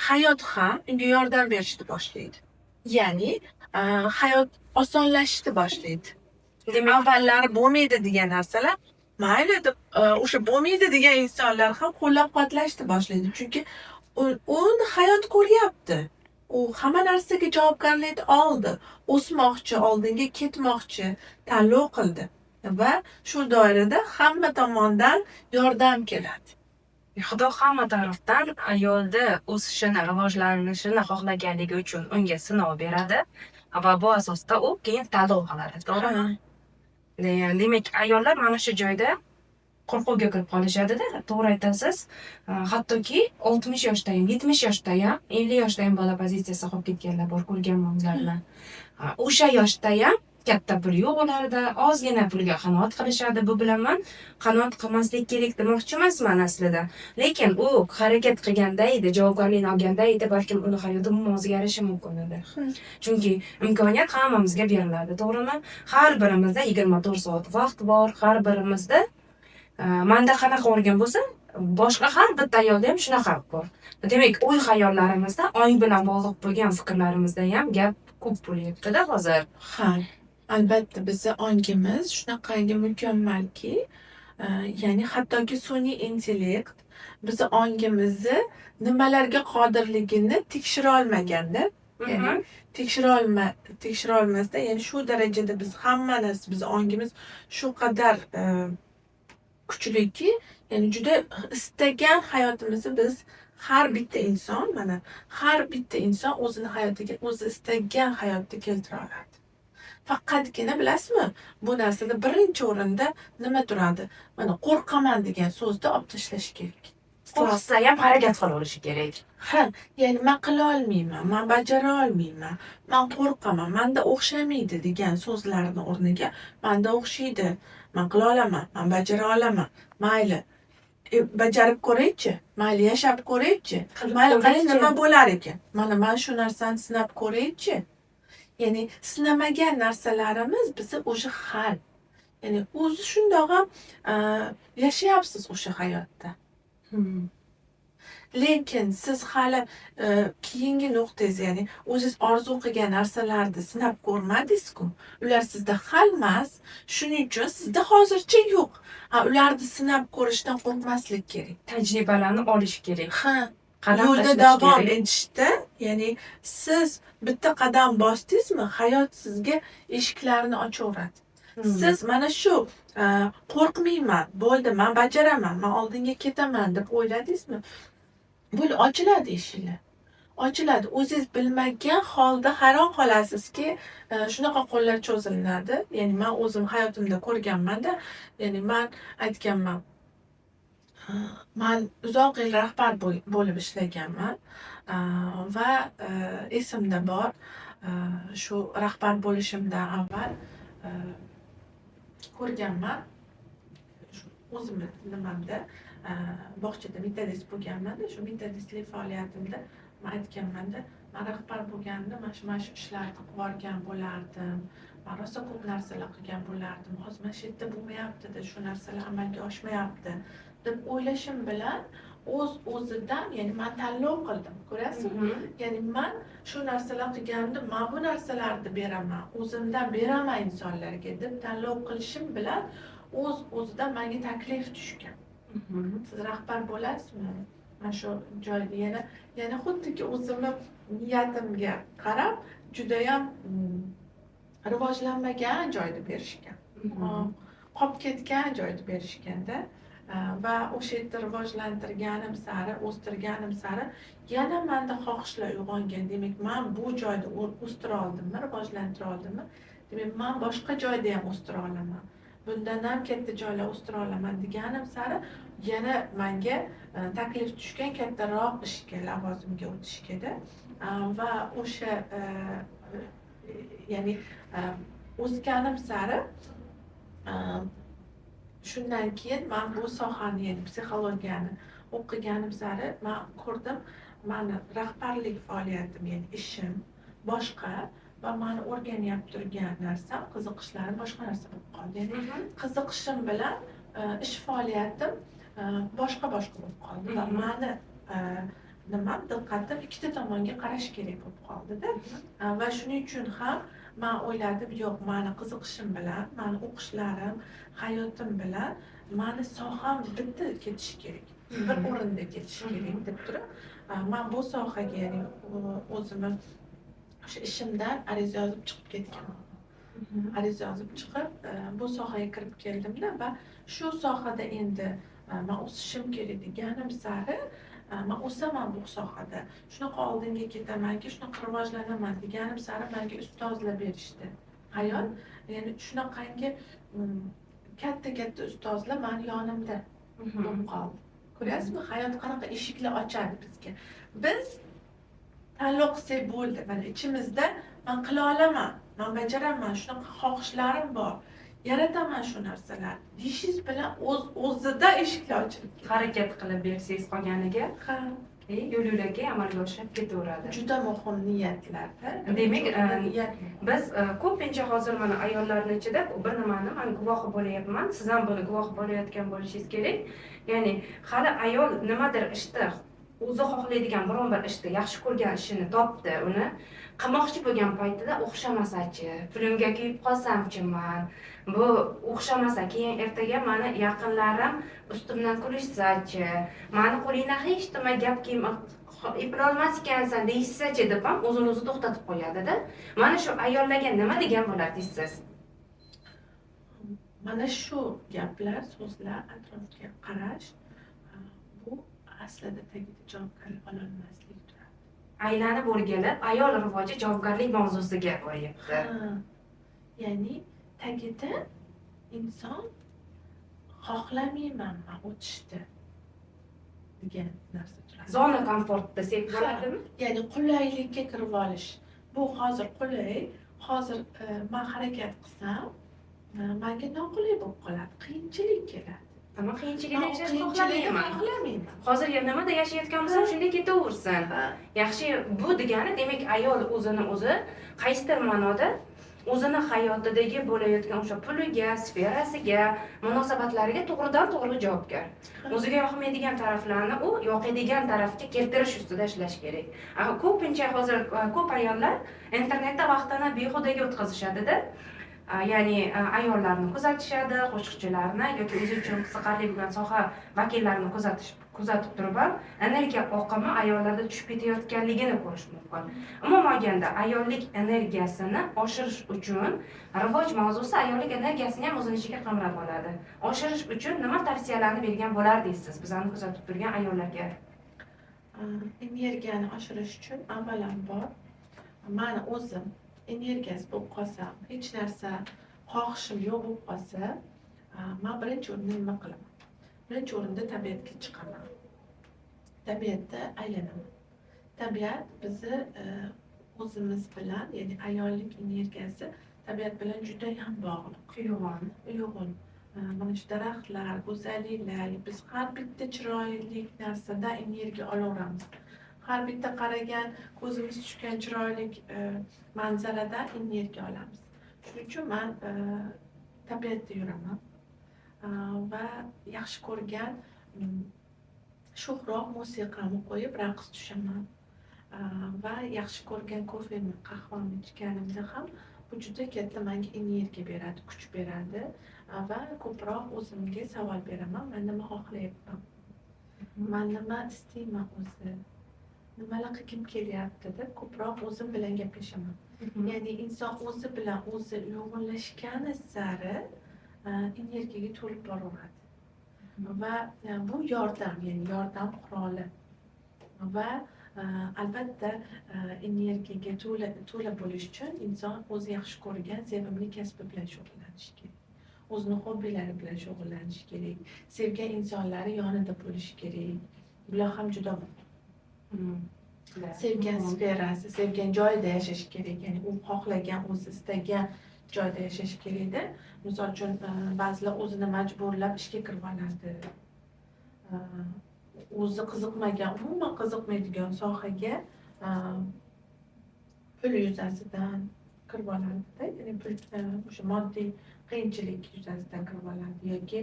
hayot ham unga yordam berishni boshlaydi. Ya'ni hayot osonlashishni boshlaydi. Avvallari bo'lmaydi degan narsalar mayli deb o'sha bo'lmaydi degan insonlar ham qo'llab-quvvatlashni boshlaydi. Chunki uni hayot ko'ryapti. U hamma narsaga javobgarlikni oldi. O'smoqchi, oldinga ketmoqchi, tanlov qildi va shu doirada hamma tomondan yordam keladi. Xudo hamma tarafdan ayolni o'sishini, rivojlanishini xohlaganligi uchun unga sinov beradi va bu asosda u keyin tanlov qiladi. To'g'rimi? Demak, ayollar mana shu joyda qo'rquvga kirib qolishadi-da. To'g'ri aytasiz. Hattoki 60 yoshda ham, 70 yoshda ham, 50 yoshda ham bola pozitsiyasi qolib ketganlar bor, ko'rganman o'zlarini. O'sha yoshda ham katta pul yo'q ularda, ozgina pulga qanoat qilishadi. Bu bilan men qanoat qilmaslik kerak demoqchi emasman aslida. Lekin u harakat qilganda edi, javobgarlikni olganda edi, balkim uni hayoti umuman o'zgarishi mumkin edi. Chunki imkoniyat hammamizga beriladi, to'g'rimi? Har birimizda 24 soat vaqt bor, har birimizda menda qanaqa bo'lgan bo'lsa, boshqa har bitta ayolda ham shunaqa bor. Demak, o'y-xayollarimizda oy bilan bog'liq bo'lgan fikrlarimizda ham gap ko'p bo'lyapti-da hozir. Ha, albatta bizni ongimiz shunaqangi mukammalki, ya'ni hattoki sun'iy intellekt bizni ongimizni nimalarga qodirligini tekshira olmaganda, ya'ni tekshira olmasdan, ya'ni shu darajada biz hamma narsa bizni ongimiz shu qadar kuchliki, ya'ni juda istagan hayotimizni biz har bitta inson, mana har bitta inson o'zini hayotiga, o'zi istagan hayotni keltira oladi. Faqatgina bilasizmi, bu narsada birinchi o'rinda nima turadi? Mana qo'rqaman degan so'zni olib tashlash kerak. Qo'rqsa ham harakat qila olishi kerak. Ha, ya'ni men qila olmayman, men bajara olmayman, men qo'rqaman, menda o'xshamaydi degan so'zlarni o'rniga menda o'xshaydi, men qila olaman, men bajara olaman, mayli. Bajarib ko'raychi, mayli yashab ko'raychi, mayli qarang nima bo'lar ekan. Mana men shu narsani sinab ko'raychi. Ya'ni sinamagan narsalarimiz bizni o'sha hal. Ya'ni o'zi shundoq ham yashayapsiz o'sha hayotda. Lekin siz hali keyingi nuqtangiz, ya'ni o'zingiz orzu qilgan narsalarni sinab ko'rmadingiz-ku. Ular sizda hal emas. Shuning uchun sizda hozircha yo'q. Ularni sinab ko'rishdan qo'rqmaslik kerak. Tajribalarni olish kerak. Ha, Qadam yo'lda tashlash davom kerak. etishda, ya'ni siz bitta qadam bosdingizmi, hayot sizga eshiklarini ochaveradi. Siz mana shu qo'rqmayman, bo'ldi, men bajaraman, men oldinga ketaman deb o'yladingizmi? Bo'ldi, ochiladi eshiklar. Ochiladi. O'zingiz bilmagan holda hayron qolasizki, shunaqa qo'llar cho'zilinadi. Ya'ni men o'zim hayotimda ko'rganman-da. Ya'ni men aytganman, men uzoq yil rahbar bo'lib ishlaganman va esimda bor, shu rahbar bo'lishimdan avval ko'rganman. Shu o'zimni nimamda bog'chada metodist bo'lganman-da. Shu metodistlik faoliyatimda men aytganman-da, men rahbar bo'lganimda mana shu ishlarni qilib yuborgan bo'lardim. Men rosa ko'p narsalar qilgan bo'lardim. Hozir mana shu yerda bo'lmayapti-da, shu narsalar amalga oshmayapti deb o'ylashim bilan o'zidan, ya'ni men tanlov qildim. Ko'rasizmi? Ya'ni men shu narsalar qilganimda, men bu narsalarni beraman, o'zimdan beraman insonlarga deb tanlov qilishim bilan o'zidan menga taklif tushgan. Siz rahbar bo'lasizmi? Mana shu joyda yana xuddiki o'zimni niyatimga qarab judayam rivojlanmagan joyda berishgan. Qolib ketgan joyda berishganda va o'sha yerda rivojlantirganim sari, o'stirganim sari yana menda xohishlar uyg'ongan. Demak, men bu joyda o'stira oldimmi, rivojlantira oldimmi? Demak, men boshqa joyda ham o'stira olaman. Bundan ham katta joylar o'stira olaman deganim sari yana menga taklif tushgan kattaroq ishga, lavozimga o'tishga-da. Va o'sha ya'ni o'sganim sari shundan keyin men bu sohani, ya'ni psixologiyani o'qiganim sari man ko'rdim, mani rahbarlik faoliyatim, ya'ni ishim boshqa va mani o'rganyapti turgan narsam, qiziqishlarim boshqa narsa bo'lib qoldi. Ya'ni qiziqishim bilan ish faoliyatim boshqa bo'lib qoldi va mani diqqatim ikkita tomonga qarash kerak bo'lib qoldida. Va shuning uchun ham man o'yladim, yo'q, mani qiziqishim bilan, mani o'qishlarim, hayotim bilan mani soham bitta ketishi kerak. Bir o'rinda ketishi kerak deb turib, man bu sohaga, ya'ni o'zimni o'sha ishimdan ariza yozib chiqib ketganman. Ariza yozib chiqib, bu sohaga kirib keldimda va shu sohada endi man o'sishim kerak deganim sari man o'saman bu sohada. Shunaqa oldinga ketamanki, shunaqa rivojlanaman deganim sari menga ustozlar berishdi. Hayot, ya'ni shunaqangi katta ustozlar mani yonimda bo'lib qoldi. Ko'ryapsizmi, hayot qanaqa eshiklar ochadi bizga. Biz tanlov qilsak bo'ldi. Mana ichimizda man qila olaman, man bajaraman, shunaqa xohishlarim bor, yarataman shu narsalar deyishingiz bilan o'zida eshiklar ochilib ketadi. Harakat qilib bersangiz qolganiga, yo'l-yo'lakay amalga oshib ketaveradi. Juda muhim niyatlarda. Demak, biz ko'pincha hozir mana ayollarning ichida bir nimani men guvohi bo'lyapman, siz ham buni guvohi bo'layotgan bo'lishingiz kerak. Ya'ni hali ayol nimadir ishda o'zi xohlaydigan biron bir ishda yaxshi ko'rgan ishini topdi, uni qilmoqchi bo'lgan paytida o'xshamasachi, pulimga kuyib qolsamchiman, bu o'xshamasa keyin ertaga mani yaqinlarim ustimdan kulishsachi, mani qo'lingdan hech nima gap eplolmas ekansan deyishsachi deb ham o'zini o'zi to'xtatib qo'yadi-da. Mana shu ayollarga nima degan bo'lardingiz siz? Mana shu gaplar, so'zlar, atrofga qarash, bu aslida tagida javobgarlik ololmaslik turadi. Aylanib o'rgilib, ayol rivoji javobgarlik mavzusiga boryapti. Ya'ni tagida inson xohlamayman men o'tishni degan narsa turadi. Zona komfort desak bo'ladimi? Ya'ni qulaylikka kirib olish. Bu hozir qulay, hozir men harakat qilsam, menga noqulay bo'lib qoladi, qiyinchilik keladi. Ammo qiyinchilikda yashashni xohlamayman. Hozir nimada yashayotgan bo'lsam, shunday ketaversin. Yaxshi, bu degani demak ayol o'zini o'zi qaysidir ma'noda o'zini hayotidagi bo'layotgan o'sha puliga, sferasiga, munosabatlariga to'g'ridan-to'g'ri javobgar. O'ziga yoqmaydigan taraflarni u yoqadigan tarafga keltirish ustida ishlash kerak. Ko'pincha hozir ko'p ayollar internetda vaqtini behudaga o'tkazishadi-da. Ya'ni ayollarni kuzatishadi, qo'shiqchilarni yoki o'zi uchun qiziqarli bo'lgan soha vakillarini kuzatib turib ham energiya oqimi ayollarda tushib ketayotganligini ko'rish mumkin. Umuman olganda ayollik energiyasini oshirish uchun rivoj mavzusi ayollik energiyasini ham o'zini ichiga qamrab oladi. Oshirish uchun nima tavsiyalarni bergan bo'lardingiz siz bizani kuzatib turgan ayollarga? Energiyani oshirish uchun avvalambor meni o'zim energiyasiz bo'lib qolsam, hech narsa xohishim yo'q bo'lib qolsa, men birinchi o'rinda nima qilaman? Birinchi o'rinda tabiatga chiqaman. Tabiatda aylanaman. Tabiat bizni o'zimiz bilan, ya'ni ayollik energiyasi tabiat bilan juda ham bog'liq. Uyg'un. Mana shu daraxtlar, go'zalliklar, biz har bitta chiroyli narsadan energiya olaveramiz. Har bitta qaragan, ko'zimiz tushgan chiroyli manzaradan energiya olamiz. Shuning uchun men tabiatda yuraman va yaxshi ko'rgan sho'xroq musiqamni qo'yib raqs tushaman va yaxshi ko'rgan kofemni, qahvamni ichganimda ham bu juda katta menga energiya beradi, kuch beradi va ko'proq o'zimga savol beraman, men nima xohlayapman, men nima istayman o'zi, nimalar qilgim kelyapti deb ko'proq o'zim bilan gaplashaman. Ya'ni inson o'zi bilan o'zi uyg'unlashgani sari energiyaga to'lib boraveradi. Va bu yordam, ya'ni yordam quroli. Va albatta energiyaga to'la bo'lish uchun inson o'zi yaxshi ko'rgan sevimli kasbi bilan shug'ullanishi kerak. O'zining hobbilari bilan shug'ullanishi kerak. Sevgan insonlari yonida bo'lishi kerak. Bular ham juda muhim. Sevgan sferasi, sevgan joyda yashash kerak. Ya'ni u xohlagan, o'zi istagan joyda yashash kerakda. Misol uchun ba'zilar o'zini majburlab ishga kirib oladi. o'zi qiziqmagan, umuman qiziqmaydigan sohaga pul yuzasidan kirib oladida, ya'ni pul o'sha moddiy qiyinchilik yuzasidan kirib oladi yoki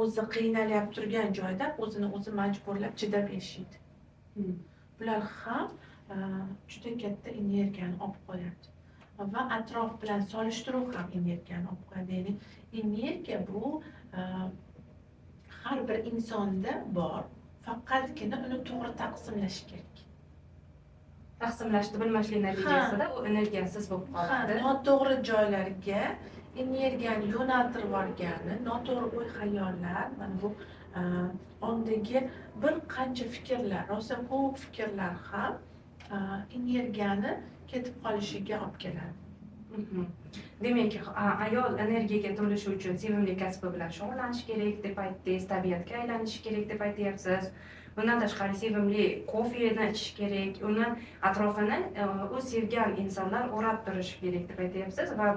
o'zi qiynalyapti turgan joyda o'zini o'zi majburlab chidab yashaydi. Bular ham juda katta energiyani olib qo'yadi va atrof bilan solishtiruv ham energiyani olib qo'yadi. Ya'ni energiya bu har bir insonda bor, faqatgina uni to'g'ri taqsimlash kerak. Taqsimlashni bilmaslik natijasida u energiyasiz bo'lib qoladi. Noto'g'ri joylarga energiyani yo'naltirib yuborgani, noto'g'ri o'y-xayollar, mana bu ondagi bir qancha fikrlar, rosa ko'p fikrlar ham energiyani ketib qolishiga olib keladi. Demak, ayol energiyaga to'lishi uchun sevimli kasbi bilan shug'ullanishi kerak deb aytdingiz, tabiatga aylanishi kerak deb aytyapsiz. Bundan tashqari sevimli kofeni ichish kerak, uni atrofini u sevgan insonlar o'rab turishi kerak deb aytyapsiz va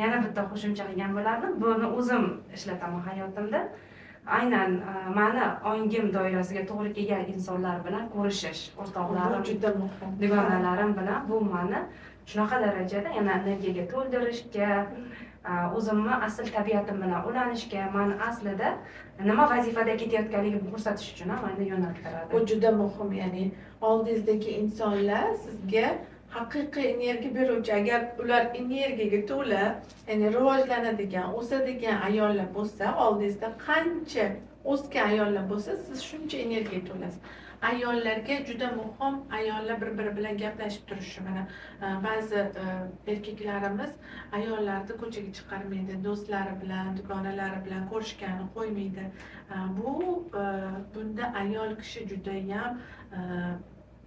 yana bitta qo'shimcha qilgan bo'lardim. Buni o'zim ishlataman hayotimda. Aynan mani ongim doirasiga to'g'ri kelgan insonlar bilan ko'rishish, o'rtoqlarim, juda muhim. dugonalarim bilan bu mani shunaqa darajada yana energiyaga to'ldirishga, o'zimni asl tabiatim bilan ulanishga, mani aslida nima vazifada ketayotganligimni ko'rsatish uchun ham meni yo'naltiradi. Bu juda muhim, ya'ni oldingizdagi insonlar sizga haqiqiy energiya beruvchi. Agar ular energiyaga to'la, ya'ni rivojlanadigan, o'sadigan ayollar bo'lsa, oldingizda qancha o'sgan ayollar bo'lsa, siz shuncha energiyaga to'lasiz. Ayollarga juda muhim ayollar bir-biri bilan gaplashib turishi. Mana ba'zi erkaklarimiz ayollarni ko'chaga chiqarmaydi, do'stlari bilan, dugonalari bilan ko'rishgani qo'ymaydi. Bunda ayol kishi judayam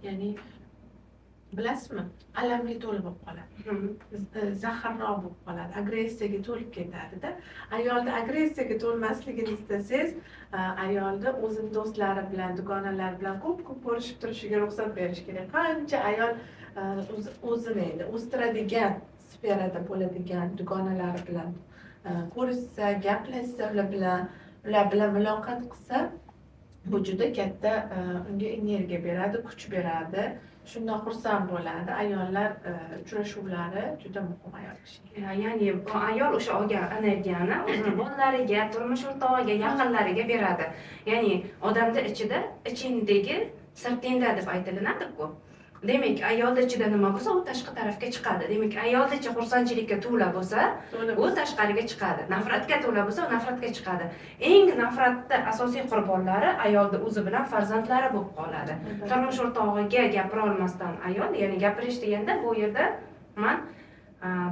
ya'ni bilasizmi, alamli to'lib bo'lib qoladi. Zaharroq bo'lib qoladi, agressiyaga to'lib ketadi-da. Ayolda agressiyaga to'lmasligini istasangiz, ayolda o'zini do'stlari bilan, dugonalari bilan ko'p ko'rishib turishiga ruxsat berish kerak. Qancha ayol o'zini endi o'stiradigan sferada bo'ladigan dugonalari bilan ko'rishsa, gaplashsa, ular bilan muloqot qilsa, bu juda katta unga energiya beradi, kuch beradi. Shundan xursand bo'ladi. Ayollar uchrashuvlari juda muhim ayol kishiga. Ya'ni ayol o'sha olgan energiyani o'zini bolalariga, turmush o'rtog'iga, yaqinlariga beradi. Ya'ni odamda ichida ichingdagi sirtingda deb aytilinadi-ku. Demak, ayolda ichida nima bo'lsa, u tashqi tarafga chiqadi. Demak, ayolda ichi xursandchilikka to'la bo'lsa, u tashqariga chiqadi. Nafratga to'la bo'lsa, u nafratga chiqadi. Eng nafratda asosiy qurbonlari ayolda o'zi bilan farzandlari bo'lib qoladi. Turmush o'rtog'iga gapira olmasdan ayol, ya'ni gapirish deganda bu yerda men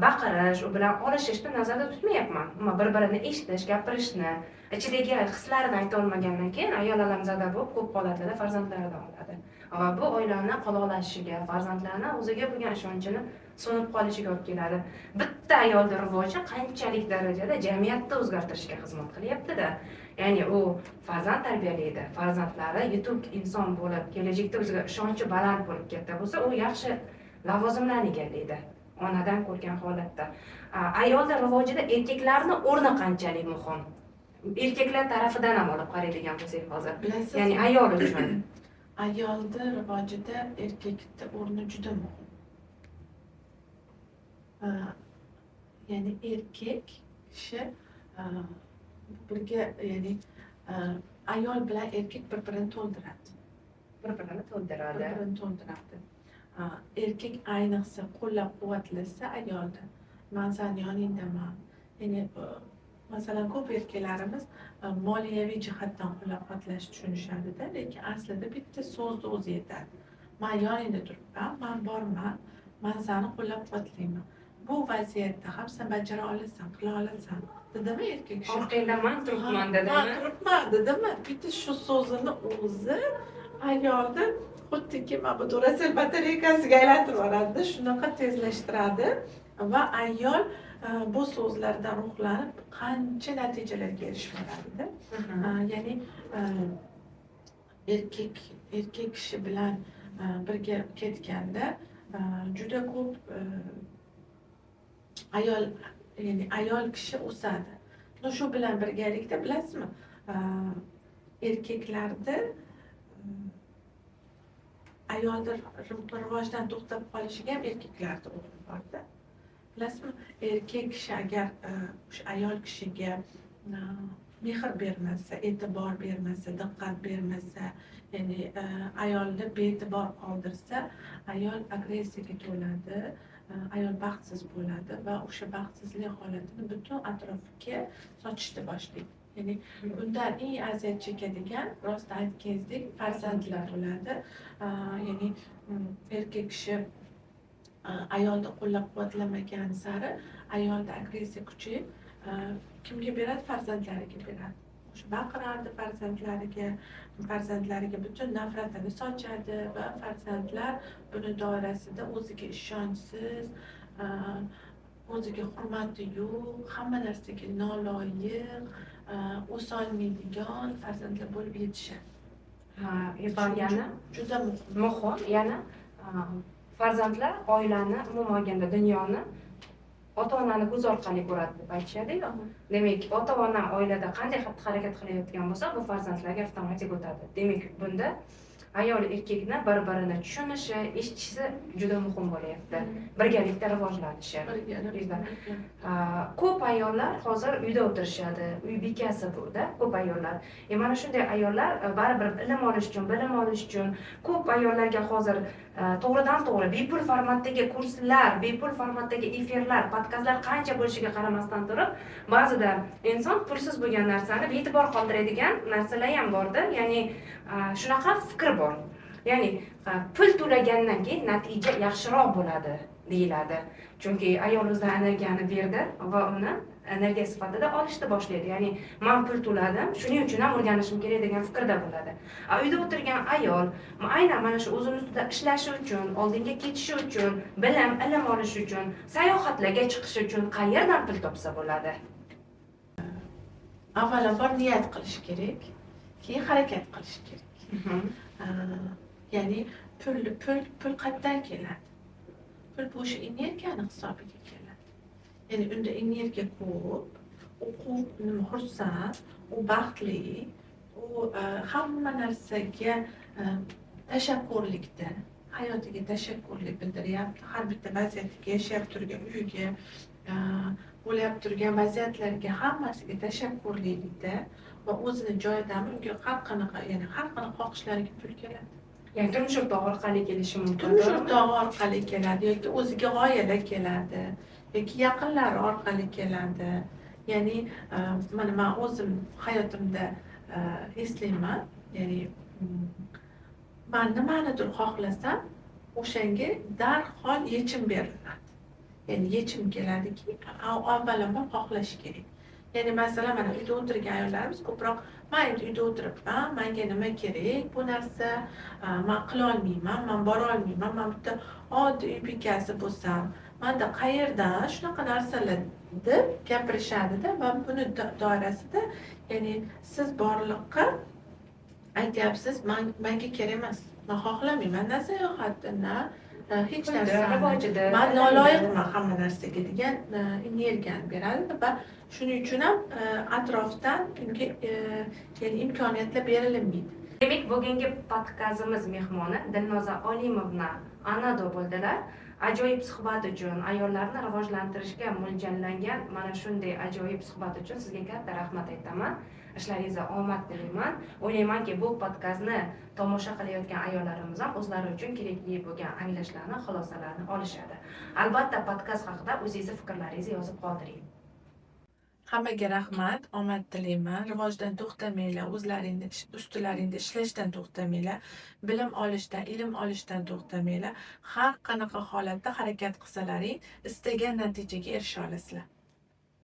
baqirish, u bilan olishishni nazarda tutmayapman. Ammo bir-birini eshitish, gapirishni, ichidagi hislarini ayta olmagandan keyin ayol alamzada bo'lib ko'p holatlarda farzandlaridan oladi. Va bu oilani qaloqlashishiga, farzandlarni o'ziga bo'lgan ishonchini so'nib qolishiga olib keladi. Bitta ayolning rivoji qanchalik darajada jamiyatni o'zgartirishga xizmat qilyapti-da. Ya'ni u farzand tarbiyalaydi, farzandlari yetuk inson bo'lib, kelajakda o'ziga ishonchi baland bo'lib katta bo'lsa, u yaxshi lavozimlarni egallaydi. Onadan ko'rgan holatda. Ayolning rivojida erkaklarning o'rni qanchalik muhim? Erkaklar tarafidan ham olib qaraydigan bo'lsak hozir. Ya'ni ayol uchun ayolda rivojida erkakning o'rni juda muhim. Ya'ni erkak kishi birga, ya'ni ayol bilan erkak bir-birini to'ldiradi. bir-birini to'ldiradi. Erkak ayniqsa qo'llab-quvvatlasa ayolni, men seni yoningdaman. Ya'ni masalan, ko'p erkaklarimiz moliyaviy jihatdan qo'llab-quvvatlashni tushunishadi-da, lekin aslida bitta so'zni o'zi yetadi. Men yoningda turibman, men borman, men seni qo'llab-quvvatlayman. Bu vaziyatda ham sen bajara olasan, qila olasan, dedimi erkak kishi? Orqangda men turibman dedimi? Men turibman dedimi? Bitta shu so'zini o'zi ayolni xuddiki mana bu Duracell batareykasiga aylantirib yuboradi, shunaqa tezlashtiradi va ayol bu so'zlardan ruhlanib qancha natijalarga erishib boradi-da. Ya'ni erkak kishi bilan birga ketganda juda ko'p ayol kishi o'sadi. Shu bilan birgalikda bilasizmi, erkaklarda ayolni rivojdan to'xtab qolishiga ham erkaklarda o'rin borda. Bilasizmi, erkak kishi agar o'sha ayol kishiga mehr bermasa, e'tibor bermasa, diqqat bermasa, ya'ni ayolni bee'tibor qoldirsa, ayol agressiyaga to'ladi, ayol baxtsiz bo'ladi va o'sha baxtsizlik holatini butun atrofga sochishni boshlaydi. Ya'ni bundan eng aziyat chekadigan, rost aytganingizdek, farzandlar bo'ladi. Ya'ni erkak kishi ayolni qo'llab-quvvatlamagan sari ayolda agressiya kuchayib, kimga beradi? Farzandlariga beradi. O'sha baqiradi farzandlariga butun nafratini sochadi va farzandlar buni doirasida o'ziga ishonchsiz, o'ziga hurmati yo'q, hamma narsaga noloyiq, o'solmaydigan farzandlar bo'lib yetishadi. Yana Juda muhim, yana farzandlar oilani, umuman olganda dunyoni ota-onani ko'z orqali ko'radi deb aytishadi-ku. Demak, ota-ona oilada qanday xatti-harakat qilayotgan bo'lsa, bu farzandlarga avtomatik o'tadi. Demak, bunda ayol erkakni bir-birini tushunishi, eshitishi juda muhim bo'lyapti. Birgalikda rivojlanishi. Ko'p ayollar hozir uyda o'tirishadi, uy bekasi bu-da, ko'p ayollar. Mana shunday ayollar baribir bilim olish uchun ko'p ayollarga hozir to'g'ridan-to'g'ri bepul formatdagi kurslar, bepul formatdagi efirlar, podkastlar qancha bo'lishiga qaramasdan turib, ba'zida inson pulsiz bo'lgan narsani bee'tibor qoldiradigan narsalar ham borda. Ya'ni shunaqa fikr bor. Ya'ni pul to'lagandan keyin natija yaxshiroq bo'ladi deyiladi. Chunki ayol o'zidan energiyani berdi va uni energiya sifatida olishni boshlaydi. Ya'ni men pul to'ladim, shuning uchun ham o'rganishim kerak degan fikrda bo'ladi. Uyda o'tirgan ayol aynan mana shu o'zini ustida ishlashi uchun, oldinga ketishi uchun, ilm olishi uchun, sayohatlarga chiqishi uchun qayerdan pul topsa bo'ladi? Avvalambor niyat qilish kerak, keyin harakat qilish kerak. Ya'ni pul qayerdan keladi? Pul bu o'sha energiyani hisobiga keladi. Ya'ni unda energiya ko'p, u xursand, u baxtli, u hamma narsaga tashakkurlikda, hayotiga tashakkurlik bildiryapti. Har bitta vaziyatga, yashab turgan uyiga, bo'layap turgan vaziyatlarga hammasiga tashakkurlikda va o'zini joyidami, unga har qanaqa xohishlariga pul keladi. Ya'ni turmush o'rtog'i orqali kelishi mumkin. Turmush o'rtog'i orqali keladi yoki o'ziga g'oyada keladi yoki yaqinlari orqali keladi. Ya'ni mana men o'zim hayotimda eslayman, ya'ni men nimanidir xohlasam, o'shanga darhol yechim beriladi. Ya'ni yechim keladiki, avvalambor xohlash kerak. Ya'ni masalan, mana uyda o'tirgan ayollarimiz ko'proq men uyda o'tiribman, menga nima kerak, bu narsa men qila olmayman, men bora olmayman, men bitta oddiy uy bekasi bo'lsam, menda qayerdan shunaqa narsalar deb gapirishadi-da va buni doirasida, ya'ni siz borliqqa aytyapsiz, menga kerak emas, men xohlamayman, na sayohatni, hech narsani, men noloyiqman hamma narsaga degan energiyani beradi va shuning uchun ham atrofdan unga ya'ni imkoniyatlar berilmaydi. Demak, bugungi podkastimiz mehmoni Dilnoza Olimovna Anado bo'ldilar. Ajoyib suhbat uchun, ayollarni rivojlantirishga mo'ljallangan mana shunday ajoyib suhbat uchun sizga katta rahmat aytaman. Ishlaringizda omad tilayman. O'ylaymanki, bu podkastni tomosha qilayotgan ayollarimiz ham o'zlari uchun kerakli bo'lgan anglashlarni, xulosalarni olishadi. Albatta, podkast haqida o'zingizni fikrlaringizni yozib qoldiring. Hammaga rahmat, omad tilayman. Rivojdan to'xtamanglar, o'zlaringni ustilaringda ishlashdan to'xtamanglar, bilim olishdan, ilm olishdan to'xtamanglar. Har qanaqa holatda harakat qilsalaring, istagan natijaga erisha olasizlar.